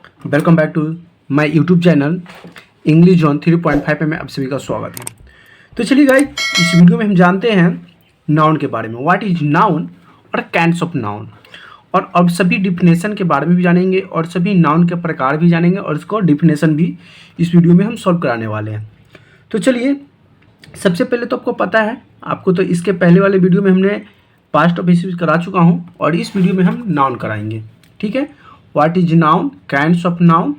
Welcome back to my YouTube channel English zone 3.5 पे में आप सभी का स्वागत है। तो चलिए गाइस, इस वीडियो में हम जानते हैं नाउन के बारे में, व्हाट इज नाउन और काइंड्स ऑफ नाउन, और अब सभी डिफिनेशन के बारे में भी जानेंगे और सभी नाउन के प्रकार भी जानेंगे और इसको डिफिनेशन भी इस वीडियो में हम सॉल्व कराने वाले हैं। तो चलिए, सबसे पहले तो आपको पता है, आपको तो इसके पहले वाले वीडियो में हमने पास्ट ऑफ हिस्ट्री करा चुका हूँ और इस वीडियो में हम नाउन कराएंगे। ठीक है, what is noun, kinds of noun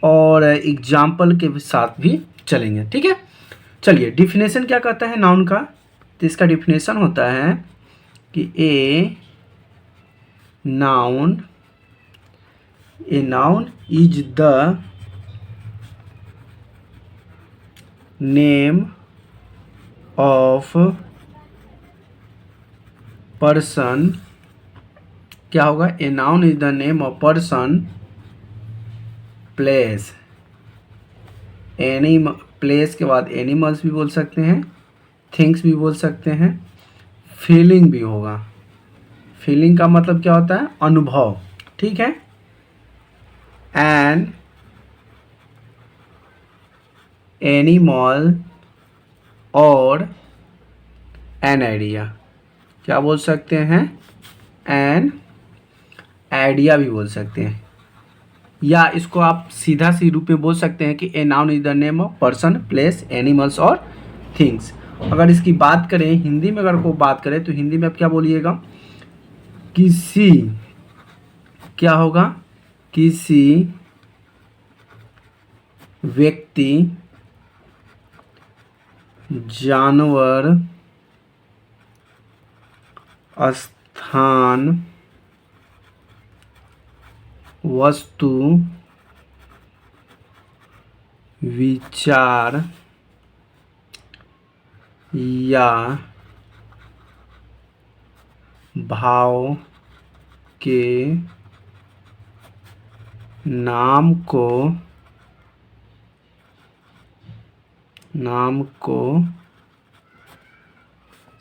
और एग्जाम्पल के साथ भी चलेंगे। ठीक है, चलिए डिफिनेशन क्या कहता है नाउन का। तो इसका डिफिनेशन होता है कि a noun is the name of person. क्या होगा? A noun is the name of person, place, any place के बाद एनिमल्स भी बोल सकते हैं, थिंग्स भी बोल सकते हैं, फीलिंग भी होगा। फीलिंग का मतलब क्या होता है? अनुभव। ठीक है, एन एनिमल और एन आइडिया। क्या बोल सकते हैं? एन आइडिया भी बोल सकते हैं, या इसको आप सीधा सी रूप में बोल सकते हैं कि a noun is the name of person, place, animals और थिंग्स। अगर इसकी बात करें हिंदी में, अगर को बात करें तो हिंदी में आप क्या बोलिएगा? किसी, क्या होगा? किसी व्यक्ति, जानवर, स्थान, वस्तु, विचार या भाव के नाम को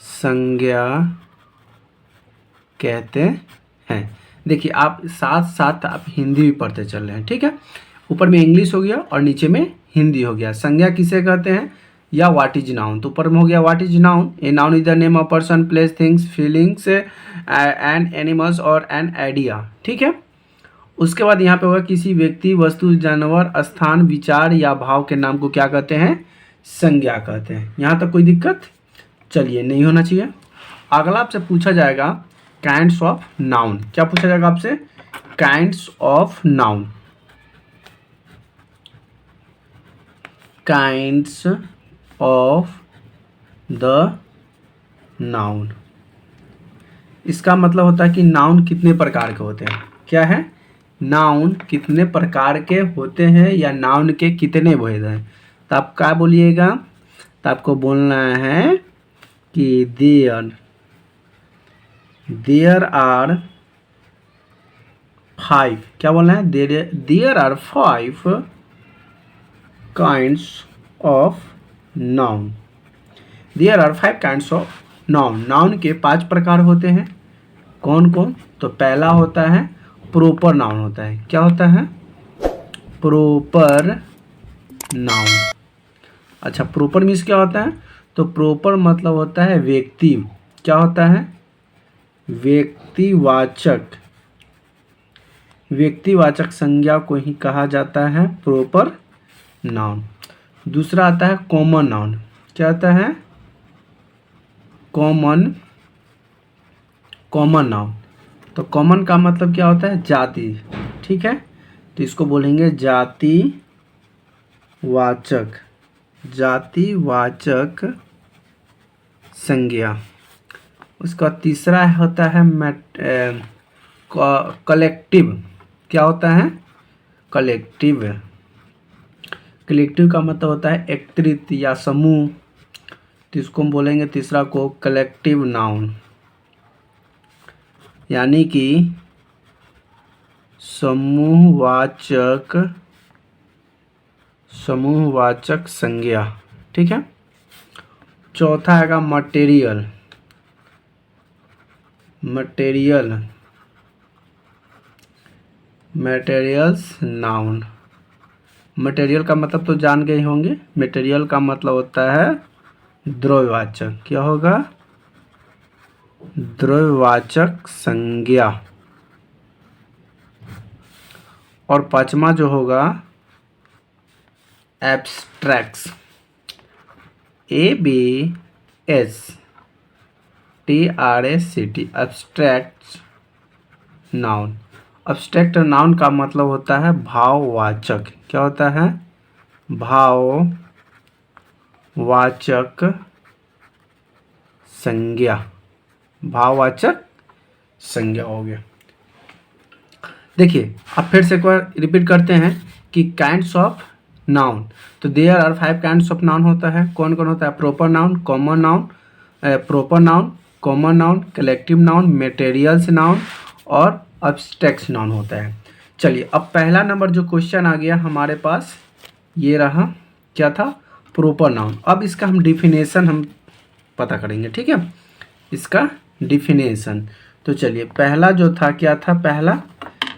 संज्ञा कहते हैं। देखिए, आप साथ साथ आप हिंदी भी पढ़ते चल रहे हैं। ठीक है, ऊपर में इंग्लिश हो गया और नीचे में हिंदी हो गया। संज्ञा किसे कहते हैं? या व्हाट इज नाउन। तो ऊपर में हो गया what is noun. A noun is the name of person, place, things, feelings and animals और एन आइडिया। ठीक है, उसके बाद यहाँ पे होगा किसी व्यक्ति, वस्तु, जानवर, स्थान, विचार या भाव के नाम को क्या कहते हैं? संज्ञा कहते हैं। यहाँ तक कोई दिक्कत? चलिए, नहीं होना चाहिए। अगला आपसे पूछा जाएगा काइंड्स ऑफ नाउन। क्या पूछा जाएगा आपसे? Kinds of noun. Kinds of the noun, इसका मतलब होता है कि नाउन कितने प्रकार के होते हैं। क्या है? नाउन कितने प्रकार के होते हैं या नाउन के कितने भेद हैं। तो आप क्या बोलिएगा? तो आपको बोलना है कि देयर आर 5। क्या बोलना है? There are 5 kinds of noun. There are 5 kinds of noun. Noun के 5 प्रकार होते हैं। कौन कौन? तो पहला होता है प्रॉपर नाउन होता है। क्या होता है? Proper noun. अच्छा, प्रॉपर मीन्स क्या होता है? तो प्रॉपर मतलब होता है व्यक्ति। क्या होता है? व्यक्तिवाचक। व्यक्तिवाचक संज्ञा को ही कहा जाता है प्रॉपर नाउन। दूसरा आता है कॉमन नाउन। क्या आता है? Common noun. तो कॉमन का मतलब क्या होता है? जाति। ठीक है, तो इसको बोलेंगे जातिवाचक संज्ञा। उसका तीसरा होता है कलेक्टिव। क्या होता है? कलेक्टिव का मतलब होता है एकत्रित या समूह। तो इसको हम बोलेंगे तीसरा को कलेक्टिव नाउन, यानी कि समूहवाचक संज्ञा। ठीक है, चौथा आएगा मटेरियल। Materials noun. मटेरियल का मतलब तो जान गए होंगे, मटेरियल का मतलब होता है द्रव्यवाचक। क्या होगा? द्रव्यवाचक संज्ञा। और पांचवा जो होगा abstracts, ABSTRACT, abstract noun. Abstract noun का मतलब होता है भाववाचक। क्या होता है? भाववाचक संज्ञा। भाववाचक संज्ञा हो गया। देखिए अब फिर से एक बार रिपीट करते हैं कि काइंड्स ऑफ नाउन। तो there are 5 kinds of noun होता है। कौन कौन होता है? Proper noun, common noun, proper noun, common noun, collective noun, materials noun और एब्स्ट्रैक्ट नाउन होता है। चलिए अब पहला नंबर जो क्वेश्चन आ गया हमारे पास ये रहा, क्या था? Proper noun. अब इसका हम डिफिनेशन हम पता करेंगे, ठीक है? इसका डिफिनेशन। तो चलिए पहला जो था क्या था?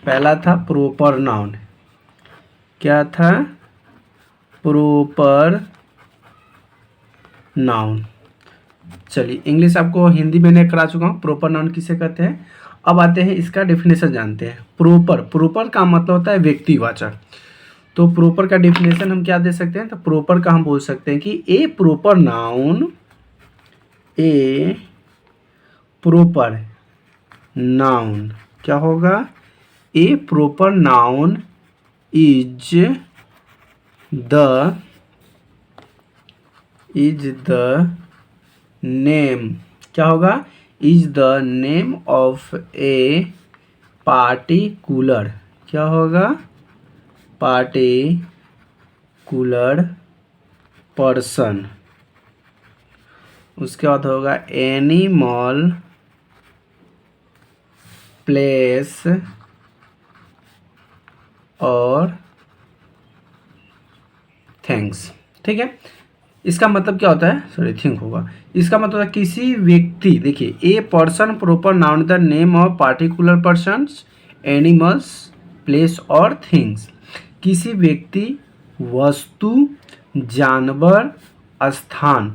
पहला था प्रॉपर नाउन। क्या था? Proper noun. चलिए इंग्लिश आपको हिंदी मैंने करा चुका हूँ, प्रॉपर नाउन किसे कहते हैं। अब आते हैं इसका डेफिनेशन जानते हैं। प्रॉपर का मतलब होता है व्यक्तिवाचक। तो प्रॉपर का डेफिनेशन हम क्या दे सकते हैं? तो प्रॉपर का हम बोल सकते हैं कि ए प्रॉपर नाउन क्या होगा? A proper noun is the name. क्या होगा? Is the name of a particular. क्या होगा? Particular person. उसके बाद होगा एनिमल, प्लेस और थिंग्स। ठीक है, इसका मतलब क्या होता है? सॉरी थिंक होगा। इसका मतलब है किसी व्यक्ति, देखिए a person proper noun the name of particular persons, animals, place और थिंग्स। किसी व्यक्ति, वस्तु, जानवर, स्थान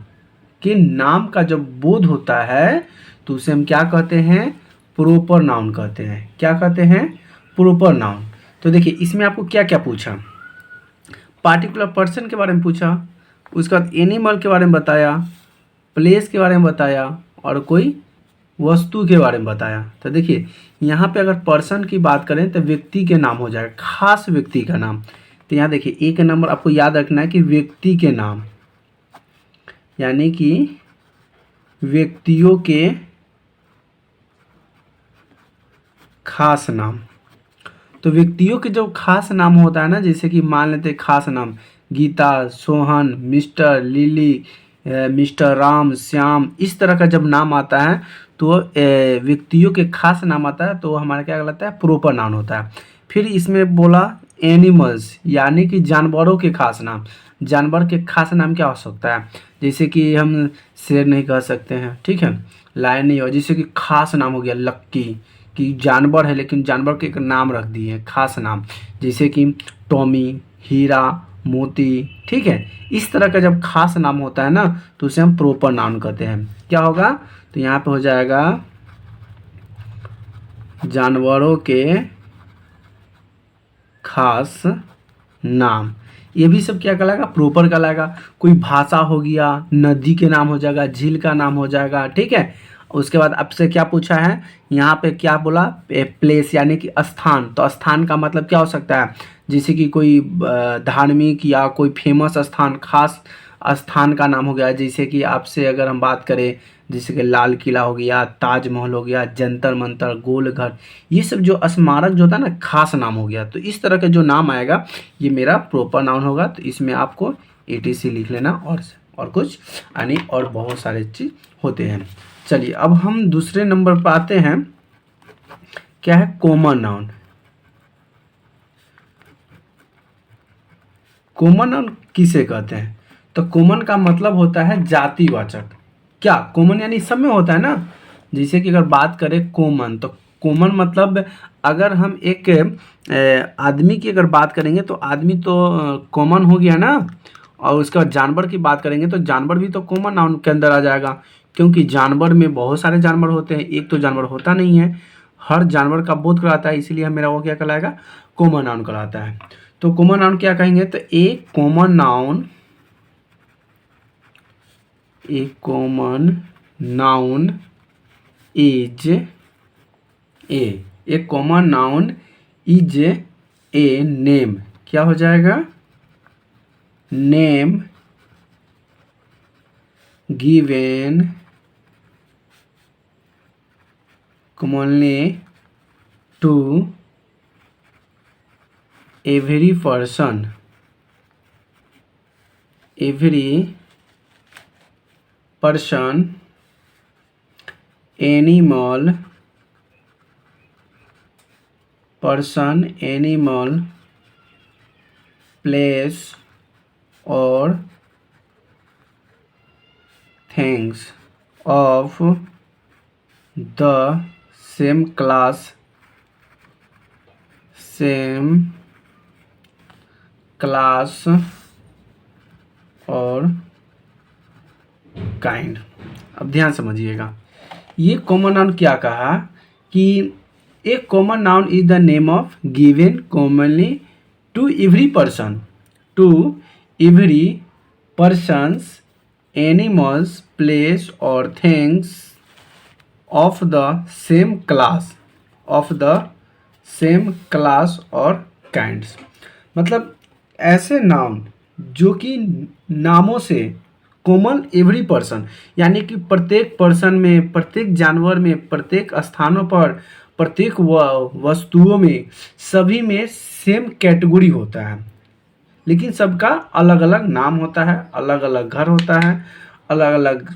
के नाम का जब बोध होता है तो उसे हम क्या कहते हैं? प्रॉपर नाउन कहते हैं। क्या कहते हैं? Proper noun. तो देखिए इसमें आपको क्या क्या पूछा? पार्टिकुलर पर्सन के बारे में पूछा, उसके बाद एनिमल के बारे में बताया, प्लेस के बारे में बताया और कोई वस्तु के बारे में बताया। तो देखिए यहाँ पे अगर पर्सन की बात करें तो व्यक्ति के नाम हो जाएगा, खास व्यक्ति का नाम। तो यहाँ देखिए एक नंबर आपको याद रखना है कि व्यक्ति के नाम, यानी कि व्यक्तियों के खास नाम। तो व्यक्तियों के जो खास नाम होता है ना, जैसे कि मान लेते हैं खास नाम Gita, Sohan, mister, Lily, mister Ram, Shyam, इस तरह का जब नाम आता है तो व्यक्तियों के खास नाम आता है तो हमारा क्या कहलाता है? प्रॉपर नाउन होता है। फिर इसमें बोला एनिमल्स, यानी कि जानवरों के खास नाम। जानवर के खास नाम क्या हो सकता है? जैसे कि हम शेर नहीं कह सकते हैं, ठीक है, लायन नहीं हो। जैसे कि खास नाम हो गया लक्की, कि जानवर है लेकिन जानवर के एक नाम रख दिए खास नाम, जैसे कि टॉमी, हीरा, मोती। ठीक है, इस तरह का जब खास नाम होता है ना तो उसे हम प्रॉपर नाउन कहते हैं। क्या होगा? तो यहाँ पे हो जाएगा जानवरों के खास नाम। ये भी सब क्या कहलाएगा? प्रॉपर कहलाएगा। कोई भाषा हो गया, नदी के नाम हो जाएगा, झील का नाम हो जाएगा। ठीक है, उसके बाद आपसे क्या पूछा है यहाँ पे? क्या बोला? प्लेस, यानी कि स्थान। तो स्थान का मतलब क्या हो सकता है? जैसे कि कोई धार्मिक या कोई फेमस स्थान, खास स्थान का नाम हो गया। जैसे कि आपसे अगर हम बात करें, जैसे कि लाल किला हो गया, ताजमहल हो गया, जंतर मंतर, गोलघर, ये सब जो स्मारक जो होता है ना, खास नाम हो गया। तो इस तरह का जो नाम आएगा ये मेरा प्रॉपर नाउन होगा। तो इसमें आपको ATC लिख लेना और कुछ यानी और बहुत सारे चीज़ होते हैं। चलिए अब हम दूसरे नंबर पर आते हैं। क्या है? Common noun. कॉमन नाउन किसे कहते हैं? तो कॉमन का मतलब होता है जातिवाचक। क्या? कॉमन यानी सब में होता है ना। जैसे कि अगर बात करें कॉमन, तो कॉमन मतलब अगर हम एक आदमी की अगर बात करेंगे तो आदमी तो कॉमन हो गया ना, और उसके बाद जानवर की बात करेंगे तो जानवर भी तो कॉमन नाउन के अंदर आ जाएगा, क्योंकि जानवर में बहुत सारे जानवर होते हैं, एक तो जानवर होता नहीं है, हर जानवर का बोध कराता है, इसीलिए मेरा वो क्या कहलाएगा, कॉमन नाउन कहलाता है। तो कॉमन नाउन क्या कहेंगे, तो a common noun, a common noun is a common noun is a name, क्या हो जाएगा, name given commonly to every person, animal, place or things of the same class और काइंड। अब ध्यान समझिएगा, ये कॉमन नाउन क्या कहा कि एक common noun is the name of given commonly to every persons animals place और things of the same class और काइंड्स। मतलब ऐसे नाउन जो कि नामों से कॉमन एवरी पर्सन, यानी कि प्रत्येक पर्सन में, प्रत्येक जानवर में, प्रत्येक स्थानों पर, प्रत्येक वस्तुओं में, सभी में सेम कैटेगरी होता है, लेकिन सबका अलग अलग नाम होता है, अलग अलग घर होता है, अलग अलग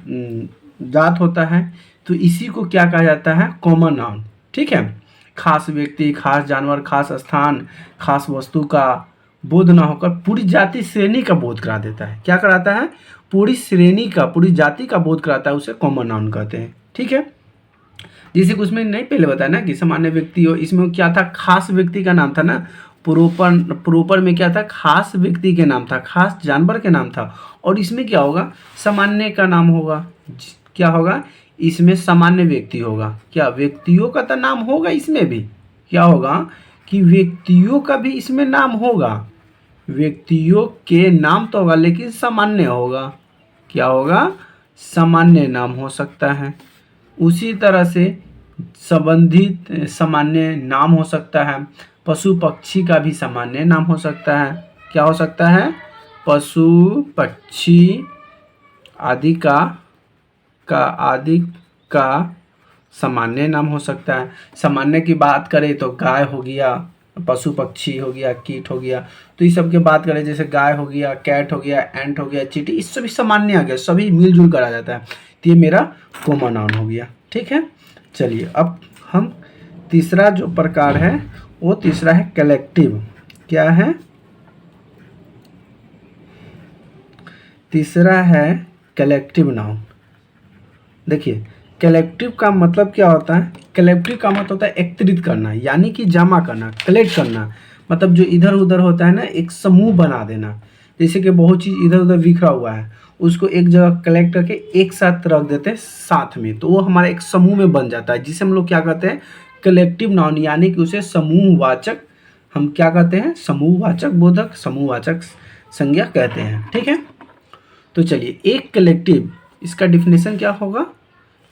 जात होता है। तो इसी को क्या कहा जाता है, कॉमन नाउन। ठीक है, खास व्यक्ति, खास जानवर, खास स्थान, खास वस्तु का बोध ना होकर पूरी जाति श्रेणी का बोध करा देता है। क्या कराता है, पूरी श्रेणी का, पूरी जाति का बोध कराता है, उसे कॉमन नाउन कहते हैं। ठीक है, जैसे कि उसमें नहीं पहले बताया ना कि सामान्य व्यक्ति हो, इसमें क्या था, खास व्यक्ति का नाम था ना, प्रोपर में क्या था, खास व्यक्ति के नाम था, खास जानवर के नाम था, और इसमें क्या होगा, सामान्य का नाम होगा। क्या होगा, इसमें सामान्य व्यक्ति होगा। क्या, व्यक्तियों का तो नाम होगा इसमें भी, क्या होगा कि व्यक्तियों का भी इसमें नाम होगा, व्यक्तियों के नाम तो होगा लेकिन सामान्य होगा। क्या होगा, सामान्य नाम हो सकता है। उसी तरह से संबंधित सामान्य नाम हो सकता है। पशु पक्षी का भी सामान्य नाम हो सकता है। क्या हो सकता है, पशु पक्षी आदि का सामान्य नाम हो सकता है। सामान्य की बात करें तो गाय हो गया, पशु पक्षी हो गया, कीट हो गया। तो इस सब की बात करें, जैसे गाय हो गया, कैट हो गया, एंट हो गया, चींटी, इस सभी सामान्य आ गया, सभी मिलजुल कर आ जाता है। तो ये मेरा कॉमन नाउन हो गया। ठीक है, चलिए अब हम तीसरा जो प्रकार है वो तीसरा है कलेक्टिव। क्या है, तीसरा है कलेक्टिव नाउन। देखिए, कलेक्टिव का मतलब क्या होता है, कलेक्टिव का मतलब होता है एकत्रित करना, यानी कि जमा करना, कलेक्ट करना। मतलब जो इधर उधर होता है ना, एक समूह बना देना। जैसे कि बहुत चीज़ इधर उधर बिखरा हुआ है, उसको एक जगह कलेक्ट करके एक साथ रख देते हैं साथ में, तो वो हमारा एक समूह में बन जाता है, जिसे हम लोग क्या कहते हैं, कलेक्टिव नाउन, यानी कि उसे समूहवाचक, हम क्या कहते हैं, समूहवाचक बोधक, समूहवाचक संज्ञा कहते हैं। ठीक है, तो चलिए, एक कलेक्टिव, इसका डिफिनेशन क्या होगा,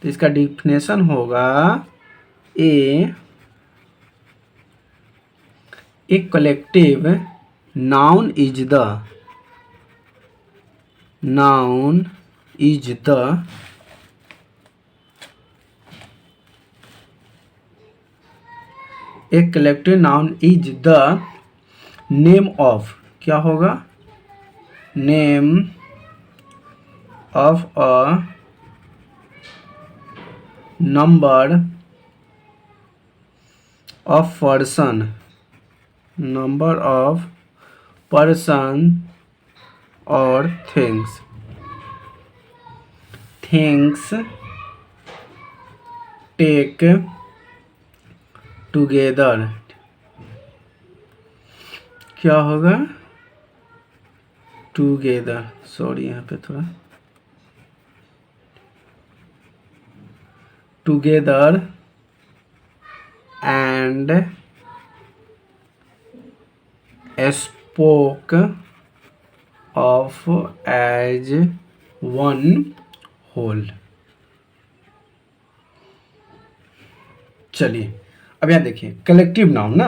तो इसका डिफिनेशन होगा a collective noun is the a collective noun is the name of, क्या होगा, name of a number of person और थिंग्स टेक टुगेदर, क्या होगा, टुगेदर, सॉरी यहाँ पे थोड़ा, together and spoke of as one whole. चलिए अब यहाँ देखिए कलेक्टिव नाउन ना,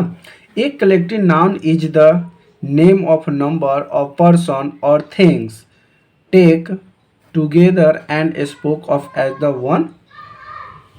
एक collective noun is the name of number of person और things take together and spoke of as the one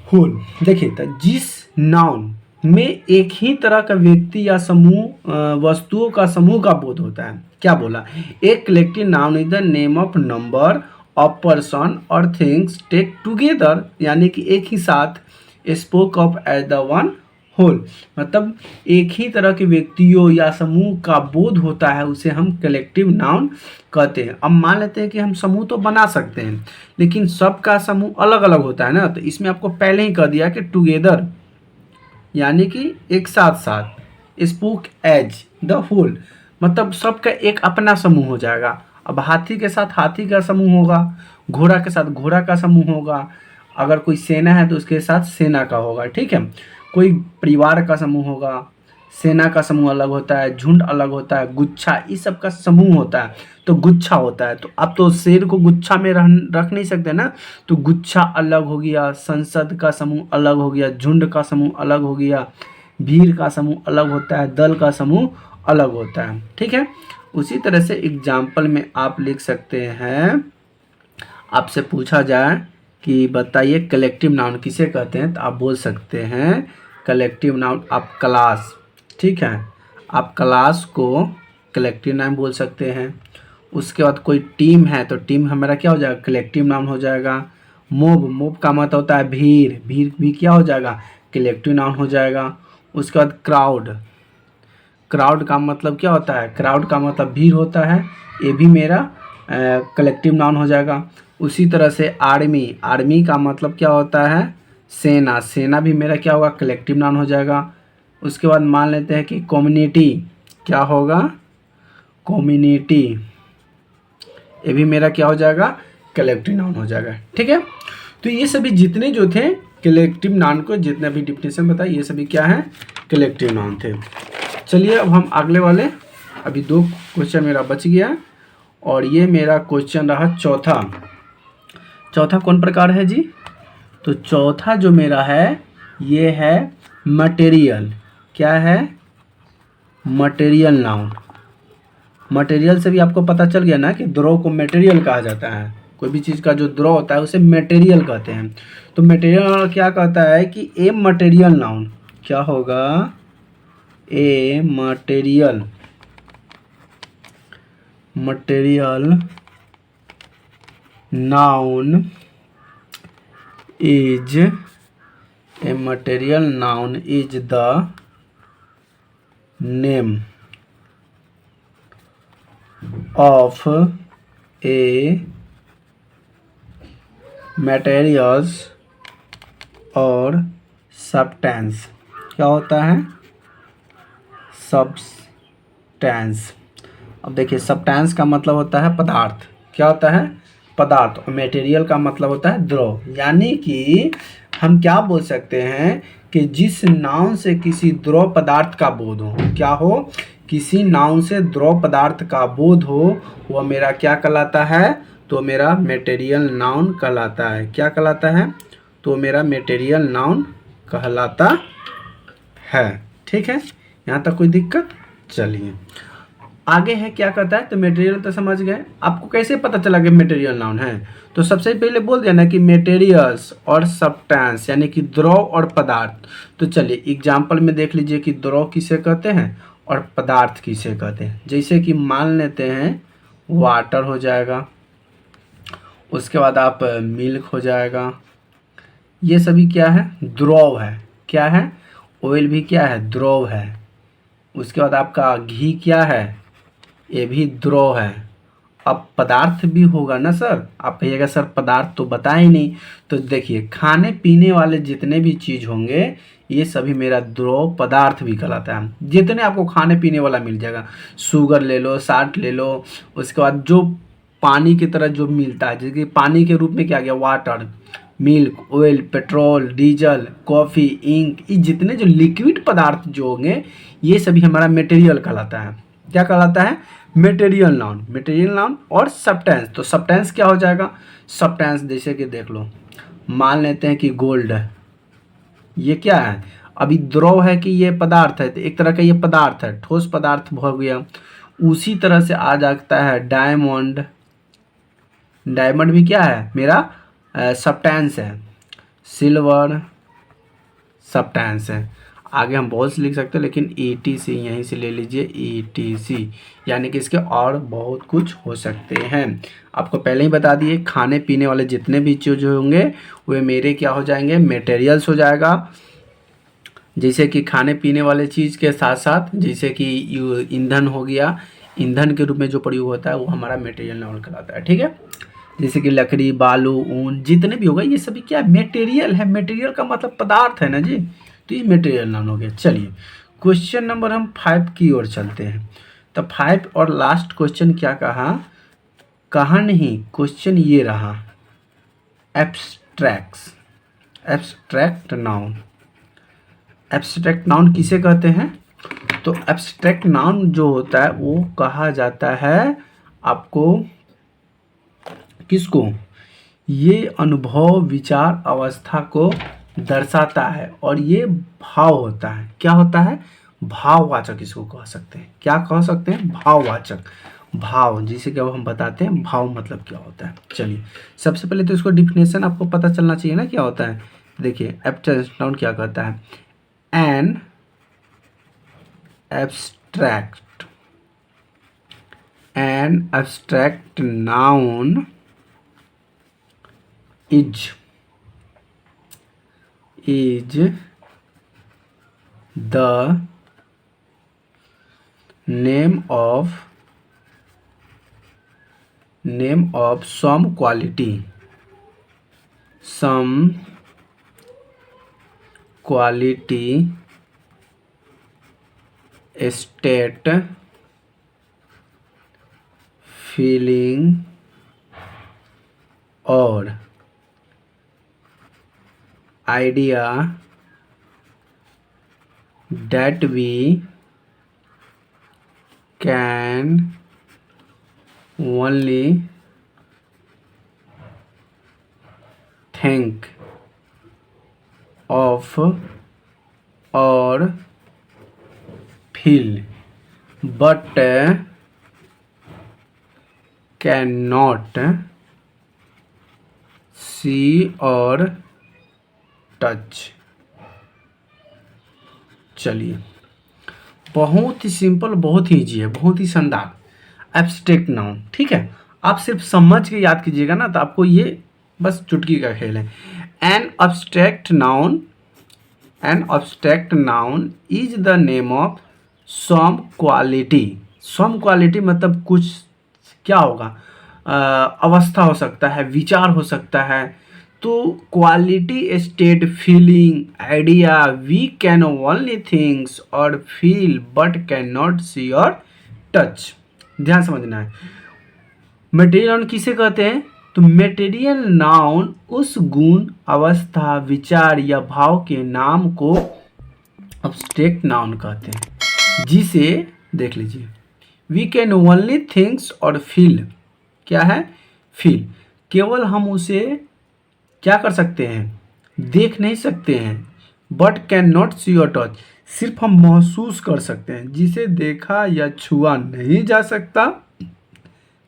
whole. देखिए तो जिस नाउन में एक ही तरह का व्यक्ति या समूह वस्तुओं का समूह का बोध होता है, क्या बोला, एक collective noun is the name of number of person और थिंग्स टेक टुगेदर, यानी कि एक ही साथ spoke of as the one whole, मतलब एक ही तरह के व्यक्तियों या समूह का बोध होता है, उसे हम कलेक्टिव नाउन कहते हैं। अब मान लेते हैं कि हम समूह तो बना सकते हैं लेकिन सबका समूह अलग अलग होता है ना, तो इसमें आपको पहले ही कह दिया कि टुगेदर यानी कि एक साथ साथ, स्पोक एज द होल मतलब सबका एक अपना समूह हो जाएगा। अब हाथी के साथ हाथी का समूह होगा, घोड़ा के साथ घोड़ा का समूह होगा, अगर कोई सेना है तो उसके साथ सेना का होगा, ठीक है। कोई परिवार का समूह होगा, सेना का समूह अलग होता है, झुंड अलग होता है, गुच्छा, इस सब का समूह होता है तो गुच्छा होता है। तो अब तो शेर को गुच्छा में रख नहीं सकते ना, तो गुच्छा अलग हो गया, संसद का समूह अलग हो गया, झुंड का समूह अलग हो गया, भीड़ का समूह अलग होता है, दल का समूह अलग होता है, ठीक है। उसी तरह से एग्जाम्पल में आप लिख सकते हैं, आपसे पूछा जाए कि बताइए कलेक्टिव नाउन किसे कहते हैं, तो आप बोल सकते हैं कलेक्टिव नाउन आप क्लास, ठीक है, आप क्लास को कलेक्टिव नाउन बोल सकते हैं। उसके बाद कोई टीम है तो टीम हमारा क्या हो जाएगा, कलेक्टिव नाउन हो जाएगा। मोब, मोब का मतलब होता है भीड़, भीड़ भी क्या हो जाएगा, कलेक्टिव नाउन हो जाएगा। उसके बाद क्राउड, क्राउड का मतलब क्या होता है, क्राउड का मतलब भीड़ होता है, ये भी मेरा कलेक्टिव नाउन हो जाएगा। उसी तरह से आर्मी, आर्मी का मतलब क्या होता है, सेना, सेना भी मेरा क्या होगा, कलेक्टिव नाउन हो जाएगा। उसके बाद मान लेते हैं कि कम्युनिटी, क्या होगा, कम्युनिटी, ये भी मेरा क्या हो जाएगा, कलेक्टिव नाउन हो जाएगा, ठीक है। तो ये सभी जितने जो थे कलेक्टिव नाउन को जितने भी डिफिनेशन बताए ये सभी क्या है, कलेक्टिव नाउन थे। चलिए अब हम अगले वाले, अभी 2 क्वेश्चन मेरा बच गया और ये मेरा क्वेश्चन रहा चौथा। चौथा कौन प्रकार है जी, तो चौथा जो मेरा है ये है मटेरियल, क्या है, मटेरियल नाउन। मटेरियल से भी आपको पता चल गया ना कि द्रव को मटेरियल कहा जाता है, कोई भी चीज़ का जो द्रव होता है उसे मटेरियल कहते हैं। तो मटेरियल क्या कहता है कि ए मटेरियल नाउन क्या होगा, a material, material noun is, a material noun is the name of A materials और substance, क्या होता है, substance। अब देखिए substance का मतलब होता है पदार्थ, क्या होता है, पदार्थ, और मटेरियल का मतलब होता है द्रव। यानी कि हम क्या बोल सकते हैं कि जिस नाउन से किसी द्रव पदार्थ का बोध हो, क्या हो, किसी नाउन से द्रव पदार्थ का बोध हो, वह मेरा क्या कहलाता है, तो मेरा मटेरियल नाउन कहलाता है। क्या कहलाता है, तो मेरा मटेरियल नाउन कहलाता है, ठीक है। यहाँ तक कोई दिक्कत, चलिए आगे है क्या कहता है, तो मटेरियल तो समझ गए। आपको कैसे पता चला कि मटेरियल नाउन है, तो सबसे पहले बोल दिया ना कि मटेरियल्स और सब्सटेंस यानी कि द्रव और पदार्थ। तो चलिए एग्जाम्पल में देख लीजिए कि द्रव किसे कहते हैं और पदार्थ किसे कहते हैं। जैसे कि मान लेते हैं वाटर हो जाएगा, उसके बाद आप मिल्क हो जाएगा, ये सभी क्या है, द्रव है, क्या है, ऑयल भी क्या है, द्रव है। उसके बाद आपका घी क्या है, ये भी द्रव है। अब पदार्थ भी होगा ना सर। आप कहिएगा सर पदार्थ तो बता ही नहीं। तो देखिए खाने पीने वाले जितने भी चीज़ होंगे ये सभी मेरा द्रव पदार्थ भी कहलाता है। जितने आपको खाने पीने वाला मिल जाएगा, शुगर ले लो, साल्ट ले लो, उसके बाद जो पानी की तरह जो मिलता है, जैसे कि पानी के रूप में क्या गया, water, milk, oil, petrol, diesel, coffee, ink, ये जितने जो लिक्विड पदार्थ जो होंगे ये सभी हमारा मटेरियल कहलाता है। क्या कहलाता है? Material noun. मटेरियल नाउन और सब्सटेंस। तो सब्सटेंस क्या हो जाएगा? सब्सटेंस जैसे कि देख लो, मान लेते हैं कि गोल्ड है, ये क्या है? अभी द्रव है कि ये पदार्थ है, तो एक तरह का ये पदार्थ है, ठोस पदार्थ हो गया। उसी तरह से आ जाता है डायमंड। डायमंड भी क्या है? मेरा सब्सटेंस है। सिल्वर सब्सटेंस है। आगे हम बहुत से लिख सकते हैं, लेकिन ETC यहीं से ले लीजिए, ETC, यानी कि इसके और बहुत कुछ हो सकते हैं। आपको पहले ही बता दिए खाने पीने वाले जितने भी चीज़ होंगे वे मेरे क्या हो जाएंगे? मटेरियल्स हो जाएगा। जैसे कि खाने पीने वाले चीज़ के साथ साथ जैसे कि ईंधन हो गया, ईंधन के रूप में जो प्रयोग होता है वो हमारा मटेरियल नाउन कहलाता है। ठीक है, जैसे कि लकड़ी, बालू, ऊन, जितने भी होगा ये सभी क्या मटेरियल है। मटेरियल का मतलब पदार्थ है ना जी, तो ये मटेरियल नाउन हो गया। चलिए क्वेश्चन नंबर हम 5 की ओर चलते हैं। तो 5 और लास्ट क्वेश्चन क्या कहा? कहा नहीं, क्वेश्चन ये रहा, abstracts, abstract noun. Abstract noun किसे कहते हैं? तो एब्स्ट्रैक्ट नाउन जो होता है वो कहा जाता है आपको किसको? ये अनुभव विचार अवस्था को दर्शाता है और ये भाव होता है। क्या होता है? भाववाचक इसको कह सकते हैं। क्या कह सकते हैं? भाववाचक। भाव, जिसे क्या हम बताते हैं भाव मतलब क्या होता है। चलिए सबसे पहले तो इसको डिफिनेशन आपको पता चलना चाहिए ना क्या होता है। देखिए एब्स्ट्रैक्ट नाउन क्या कहता है? An abstract, N abstract noun is the name of some quality state, feeling or idea that we can only think of or feel but cannot see or touch. चलिए बहुत ही सिंपल, बहुत ही easy है, बहुत ही शानदार। Abstract noun, ठीक है, आप सिर्फ समझ के याद कीजिएगा ना तो आपको ये बस चुटकी का खेल है। An abstract noun is the name of some quality. Some quality मतलब कुछ क्या होगा? अवस्था हो सकता है, विचार हो सकता है। तो quality, state, feeling, idea we can only things और feel but can not see और टच। ध्यान समझना है। मटेरियल नाउन किसे कहते हैं? तो मटेरियल नाउन उस गुण, अवस्था, विचार या भाव के नाम को एब्स्ट्रैक्ट नाउन कहते हैं, जिसे देख लीजिए वी कैन ओनली थिंग्स और फील। क्या है? फील। केवल हम उसे क्या कर सकते हैं? देख नहीं सकते हैं। बट कैन नॉट सी और टच, सिर्फ हम महसूस कर सकते हैं। जिसे देखा या छुआ नहीं जा सकता,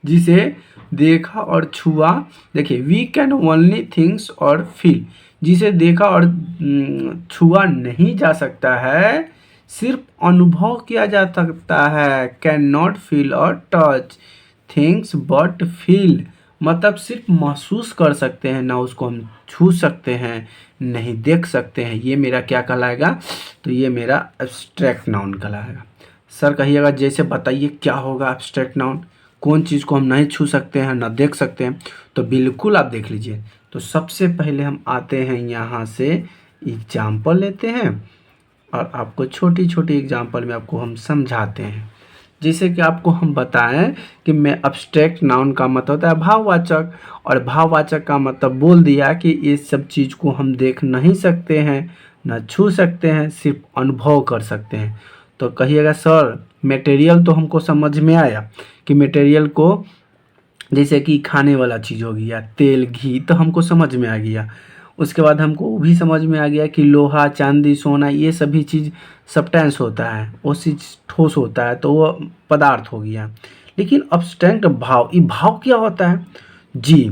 जिसे देखा और छुआ, देखिए वी कैन ओनली थिंग्स और फील, जिसे देखा और छुआ नहीं जा सकता है, सिर्फ अनुभव किया जा सकता है। कैन नॉट फील और टच थिंग्स बट फील, मतलब सिर्फ महसूस कर सकते हैं, ना उसको हम छू सकते हैं, नहीं देख सकते हैं। ये मेरा क्या कहलाएगा? तो ये मेरा एब्स्ट्रैक्ट नाउन कहलाएगा। सर कहिएगा जैसे बताइए क्या होगा एब्स्ट्रैक्ट नाउन? कौन चीज़ को हम नहीं छू सकते हैं, ना देख सकते हैं, तो बिल्कुल आप देख लीजिए। तो सबसे पहले हम आते हैं यहाँ से एग्जाम्पल लेते हैं और आपको छोटी छोटी एग्जाम्पल में आपको हम समझाते हैं। जैसे कि आपको हम बताएं कि मैं अब्स्ट्रैक्ट नाउन का मतलब होता है भाववाचक, और भाववाचक का मतलब बोल दिया कि ये सब चीज़ को हम देख नहीं सकते हैं, ना छू सकते हैं, सिर्फ अनुभव कर सकते हैं। तो कहिएगा सर मटेरियल तो हमको समझ में आया कि मटेरियल को जैसे कि खाने वाला चीज़ हो गया, तेल घी तो हमको समझ में आ गया। उसके बाद हमको वो भी समझ में आ गया कि लोहा चांदी सोना ये सभी चीज़ सब्सटेंस होता है, वो चीज़ ठोस होता है, तो वो पदार्थ हो गया। लेकिन अब्स्ट्रैक्ट भाव, ये भाव क्या होता है जी?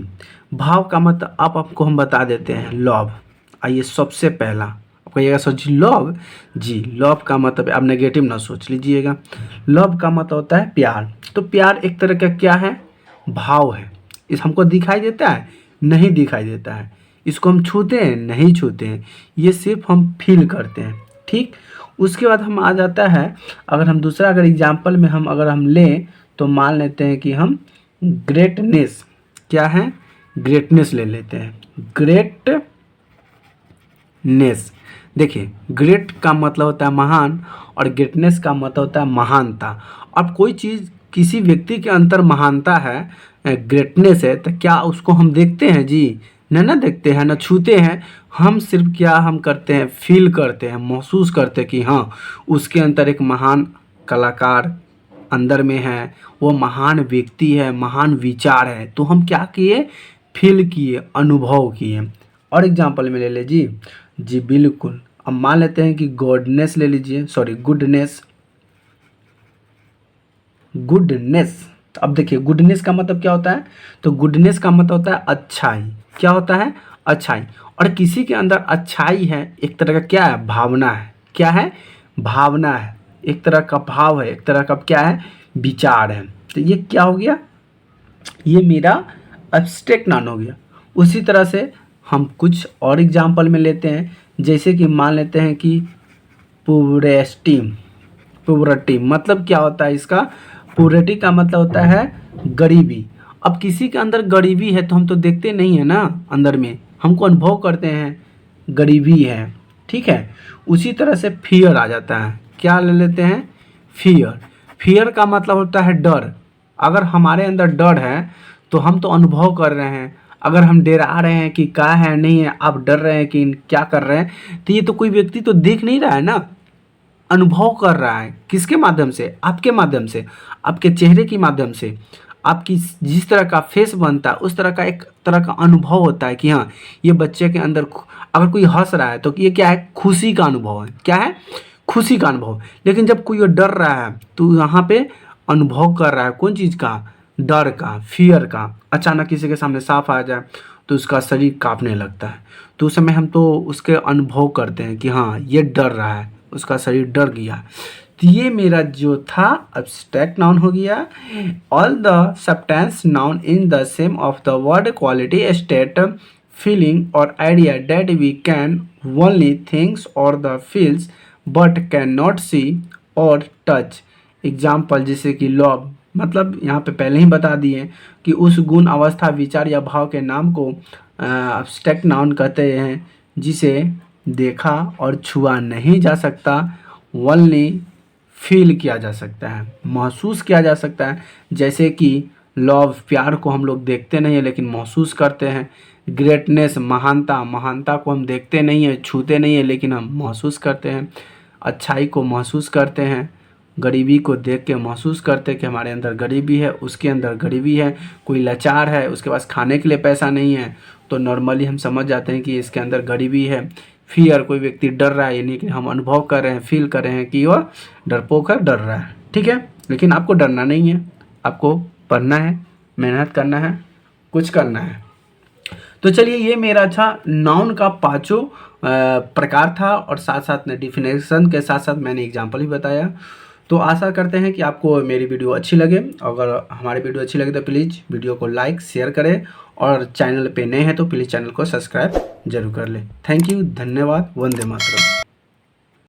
भाव का मतलब आप आपको हम बता देते हैं, लव। आइए सबसे पहला आप कहिएगा सर जी लव, जी लव का मतलब आप नेगेटिव ना सोच लीजिएगा। लव का मतलब होता है प्यार। तो प्यार एक तरह का क्या है? भाव है। इस हमको दिखाई देता है? नहीं दिखाई देता है। इसको हम छूते हैं? नहीं छूते हैं। ये सिर्फ हम फील करते हैं, ठीक। उसके बाद हम आ जाता है, अगर हम दूसरा अगर एग्जाम्पल में हम अगर हम लें तो मान लेते हैं कि हम ग्रेटनेस, क्या है? ग्रेटनेस ले लेते हैं। ग्रेटनेस, देखिए ग्रेट का मतलब होता है महान और ग्रेटनेस का मतलब होता है महानता। अब कोई चीज़ किसी व्यक्ति के अंदर महानता है, ग्रेटनेस है, तो क्या उसको हम देखते हैं जी? ना देखते हैं, ना छूते हैं। हम सिर्फ क्या हम करते हैं? फील करते हैं, महसूस करते हैं कि हाँ उसके अंदर एक महान कलाकार अंदर में है, वो महान व्यक्ति है, महान विचार है। तो हम क्या किए? फील किए, अनुभव किए। और एग्जाम्पल में ले लीजिए जी, बिल्कुल। अब मान लेते हैं कि गॉडनेस ले लीजिए, सॉरी गुडनेस। गुडनेस, तो अब देखिए गुडनेस का मतलब क्या होता है? तो गुडनेस का मतलब होता है अच्छाई। क्या होता है? अच्छाई। और किसी के अंदर अच्छाई है, एक तरह का क्या है? भावना है। क्या है? भावना है, एक तरह का भाव है, एक तरह का क्या है? विचार है। तो ये क्या हो गया? ये मेरा एब्स्ट्रैक्ट नाउन हो गया। उसी तरह से हम कुछ और एग्जाम्पल में लेते हैं, जैसे कि मान लेते हैं कि पुरेस्टी। पुवरटी मतलब क्या होता है इसका? पुवरटी का मतलब होता है गरीबी। अब किसी के अंदर गरीबी है तो हम तो देखते नहीं है ना, अंदर में हमको अनुभव करते हैं गरीबी है, ठीक है। उसी तरह से फियर आ जाता है। क्या ले लेते हैं? फियर। फियर का मतलब होता है डर। अगर हमारे अंदर डर है तो हम तो अनुभव कर रहे हैं। अगर हम डरा रहे हैं कि क्या है नहीं है, आप डर रहे हैं कि क्या कर रहे हैं, तो ये तो कोई व्यक्ति तो देख नहीं रहा है ना, अनुभव कर रहा है। किसके माध्यम से? आपके माध्यम से, आपके चेहरे के माध्यम से। आपकी जिस तरह का फेस बनता है उस तरह का एक तरह का अनुभव होता है कि हाँ ये बच्चे के अंदर अगर कोई हंस रहा है तो ये क्या है? खुशी का अनुभव है। क्या है? खुशी का अनुभव। लेकिन जब कोई डर रहा है तो यहाँ पे अनुभव कर रहा है कौन चीज़ का? डर का, फियर का। अचानक किसी के सामने सांप आ जाए तो उसका शरीर कांपने लगता है, तो उस समय हम तो उसके अनुभव करते हैं कि हाँ ये डर रहा है, उसका शरीर डर गया। तो ये मेरा जो था एब्स्ट्रैक्ट नाउन हो गया। All the substance noun in the same of the word quality state feeling और idea that we can only thinks और the feels but can not see और टच। एग्जाम्पल जैसे कि लव, मतलब यहाँ पे पहले ही बता दिए कि उस गुण अवस्था विचार या भाव के नाम को एब्स्ट्रैक्ट नाउन कहते हैं जिसे देखा और छुआ नहीं जा सकता, ओनली फील किया जा सकता है, महसूस किया जा सकता है। जैसे कि लव, प्यार को हम लोग देखते नहीं है लेकिन महसूस करते हैं। ग्रेटनेस, महानता, महानता को हम देखते नहीं है, छूते नहीं है लेकिन हम महसूस करते हैं। अच्छाई को महसूस करते हैं। गरीबी को देख के महसूस करते हैं कि हमारे अंदर गरीबी है, उसके अंदर गरीबी है। कोई लाचार है, उसके पास खाने के लिए पैसा नहीं है, तो नॉर्मली हम समझ जाते हैं कि इसके अंदर गरीबी है। फियर, कोई व्यक्ति डर रहा है, यानी कि हम अनुभव कर रहे हैं, फील कर रहे हैं कि वह डरपोक है, डर रहा है, ठीक है। लेकिन आपको डरना नहीं है, आपको पढ़ना है, मेहनत करना है, कुछ करना है। तो चलिए ये मेरा था नाउन का पांचों प्रकार था, और साथ साथ में डिफिनेशन के साथ साथ मैंने एग्जाम्पल भी बताया। तो आशा करते हैं कि आपको मेरी वीडियो अच्छी लगे। अगर हमारी वीडियो अच्छी लगे तो प्लीज़ वीडियो को लाइक शेयर करें, और चैनल पे नए हैं तो प्लीज़ चैनल को सब्सक्राइब जरूर कर लें। थैंक यू, धन्यवाद, वंदे मातरम।